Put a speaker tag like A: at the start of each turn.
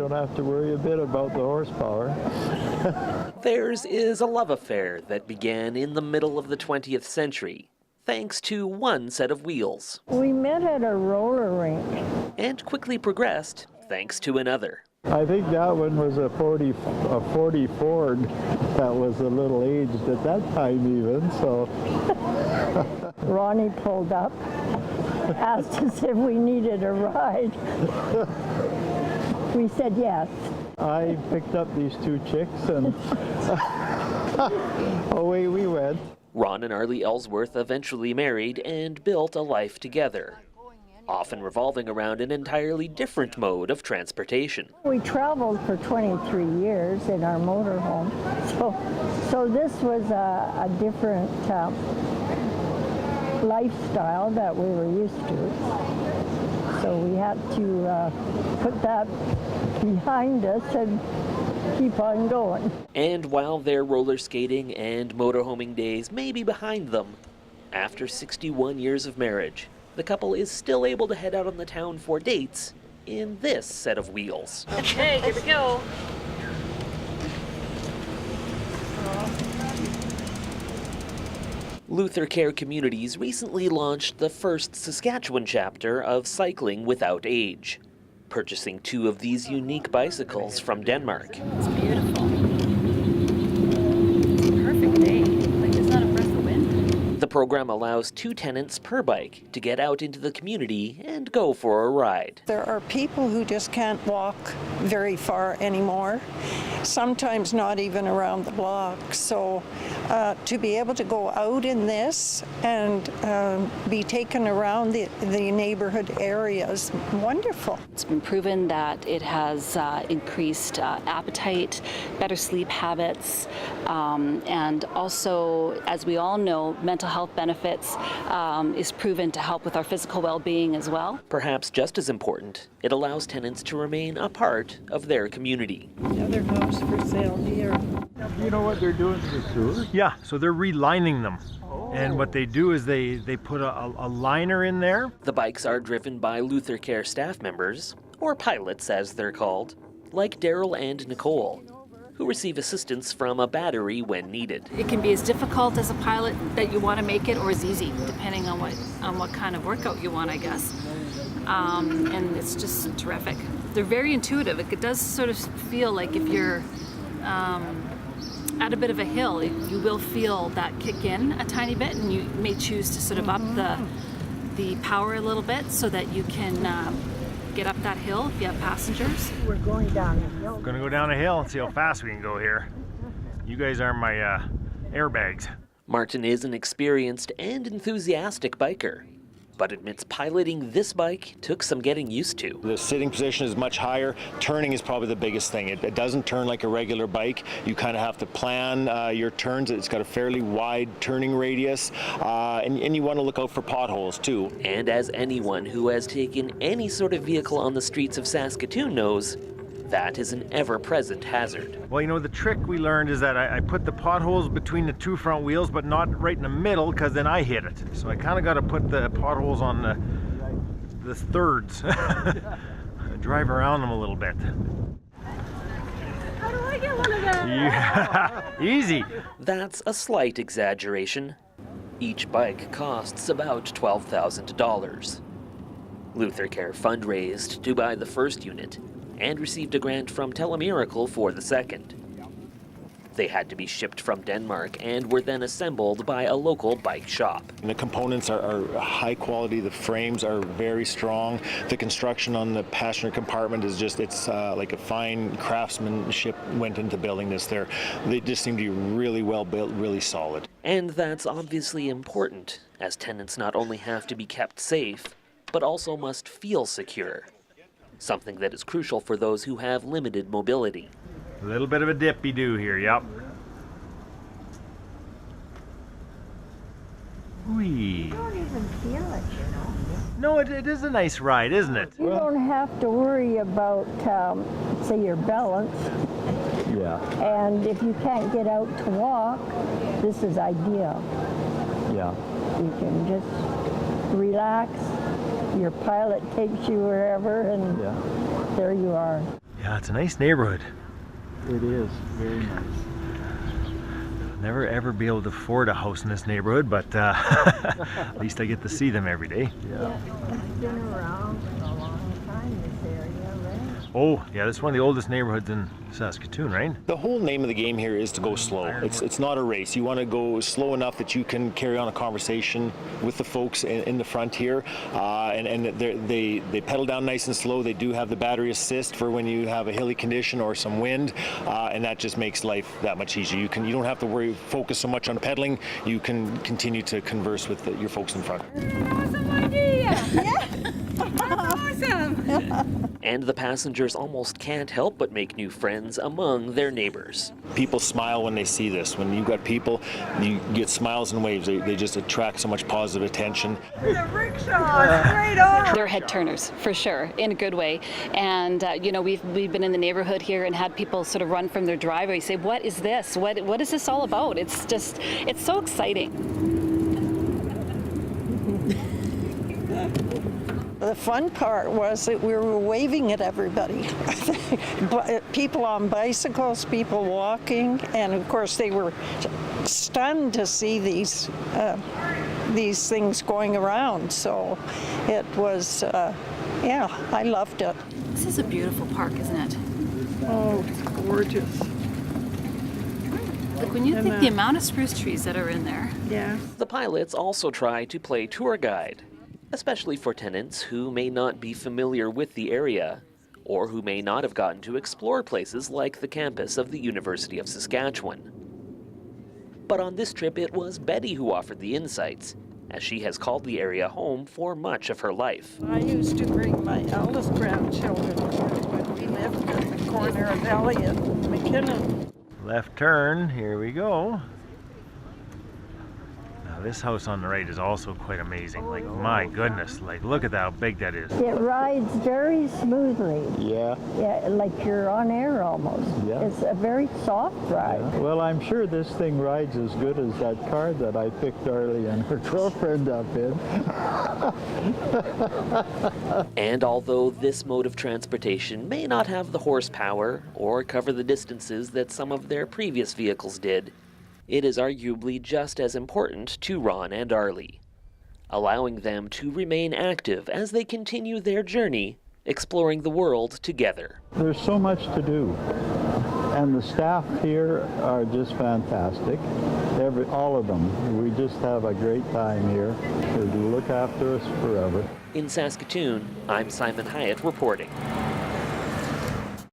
A: don't have to worry a bit about the horsepower.
B: Theirs is a love affair that began in the middle of the 20th century, thanks to one set of wheels.
C: We met at a roller rink.
B: And quickly progressed thanks to another.
A: I think that one was a 40 Ford that was a little aged at that time even, so.
C: Ronnie pulled up, asked us if we needed a ride. We said yes.
A: I picked up these two chicks and away we went.
B: Ron and Arlie Ellsworth eventually married and built a life together, often revolving around an entirely different mode of transportation.
C: We traveled for 23 years in our motorhome, so this was a different lifestyle that we were used to. So we had to put that behind us and keep on going.
B: And while their roller skating and motorhoming days may be behind them, after 61 years of marriage, the couple is still able to head out on the town for dates in this set of wheels.
D: Okay, here we go.
B: LutherCare Communities recently launched the first Saskatchewan chapter of Cycling Without Age, purchasing 2 of these unique bicycles from Denmark.
D: It's beautiful. It's a perfect day. Like there's not a breath of wind.
B: The program allows 2 tenants per bike to get out into the community and go for a ride.
E: There are people who just can't walk very far anymore, sometimes not even around the block. So to be able to go out in this and be taken around the neighborhood area is wonderful.
D: It's been proven that it has increased appetite, better sleep habits, and also, as we all know, mental health benefits is proven to help with our physical well-being as well.
B: Perhaps just as important, it allows tenants to remain a part of their community.
E: Another house for sale here.
A: You know what they're doing to the sewers?
F: Yeah, so they're relining them. And what they do is they put a liner in there.
B: The bikes are driven by LutherCare staff members, or pilots as they're called, like Daryl and Nicole, who receive assistance from a battery when needed.
D: It can be as difficult as a pilot that you want to make it, or as easy, depending on what kind of workout you want, I guess. And it's just terrific. They're very intuitive. It does sort of feel like if you're at a bit of a hill, you will feel that kick in a tiny bit, and you may choose to sort of up the power a little bit so that you can get up that hill if you have passengers.
C: We're going down the hill.
F: We're gonna go down a hill and see how fast we can go here. You guys are my airbags.
B: Martin is an experienced and enthusiastic biker, but admits piloting this bike took some getting used to.
G: The sitting position is much higher. Turning is probably the biggest thing. It doesn't turn like a regular bike. You kind of have to plan your turns. It's got a fairly wide turning radius, and you want to look out for potholes too.
B: And as anyone who has taken any sort of vehicle on the streets of Saskatoon knows, that is an ever-present hazard.
F: Well, you know, the trick we learned is that I put the potholes between the 2 front wheels, but not right in the middle, because then I hit it. So I kind of got to put the potholes on the thirds. Drive around them a little bit.
D: How do I get one of them?
F: Yeah, easy.
B: That's a slight exaggeration. Each bike costs about $12,000. LutherCare fundraised to buy the first unit and received a grant from Telemiracle for the second. They had to be shipped from Denmark and were then assembled by a local bike shop.
G: And the components are high quality. The frames are very strong. The construction on the passenger compartment is just, it's like a fine craftsmanship went into building this there. They just seem to be really well built, really solid.
B: And that's obviously important, as tenants not only have to be kept safe, but also must feel secure. Something that is crucial for those who have limited mobility.
F: A little bit of a dippy-do here, yep. Whee.
C: You don't even feel it, you know.
F: No, it is a nice ride, isn't it?
C: You don't have to worry about, say, your balance.
A: Yeah,
C: And if you can't get out to walk, this is ideal.
A: yeah.
C: You can just relax. Your pilot takes you wherever, and
A: Yeah.
C: there you are.
F: Yeah, it's a nice neighborhood.
A: It is very nice.
F: Never ever be able to afford a house in this neighborhood, but at least I get to see them every day.
A: Yeah.
C: It's been around for a long time, this area, right?
F: Oh, yeah, this is one of the oldest neighborhoods in Saskatoon, right?
G: The whole name of the game here is to go slow. It's not a race. You want to go slow enough that you can carry on a conversation with the folks in the front here, and they pedal down nice and slow. They do have the battery assist for when you have a hilly condition or some wind, and that just makes life that much easier. You don't have to focus so much on pedaling. You can continue to converse with your folks in front.
H: Awesome idea! Yeah! Awesome!
B: And the passengers almost can't help but make new friends among their neighbors.
G: People smile when they see this. When you've got people, you get smiles and waves. They just attract so much positive attention.
H: The rickshaw, straight on!
D: They're head turners, for sure, in a good way. And, you know, we've been in the neighborhood here and had people sort of run from their driveway, say, what is this? What is this all about? It's just, it's so exciting.
E: The fun part was that we were waving at everybody. People on bicycles, people walking, and of course they were stunned to see these things going around. So it was, yeah, I loved it.
D: This is a beautiful park, isn't it?
E: Oh, it's gorgeous.
D: Like when you think the amount of spruce trees that are in there.
E: Yeah.
B: The pilots also try to play tour guide, especially for tenants who may not be familiar with the area or who may not have gotten to explore places like the campus of the University of Saskatchewan. But on this trip, it was Betty who offered the insights, as she has called the area home for much of her life.
E: I used to bring my eldest grandchildren when we lived at the corner of Elliott and McKinnon.
F: Left turn, here we go. Now this house on the right is also quite amazing. Like, my goodness, like, look at how big that is.
C: It rides very smoothly.
A: Yeah.
C: Yeah, like you're on air almost.
A: Yeah.
C: It's a very soft ride.
A: Well, I'm sure this thing rides as good as that car that I picked Arlie and her girlfriend up in.
B: And although this mode of transportation may not have the horsepower or cover the distances that some of their previous vehicles did, it is arguably just as important to Ron and Arlie, allowing them to remain active as they continue their journey exploring the world together.
A: There's so much to do, and the staff here are just fantastic. All of them. We just have a great time here. They look after us forever.
B: In Saskatoon, I'm Simon Hiatt reporting.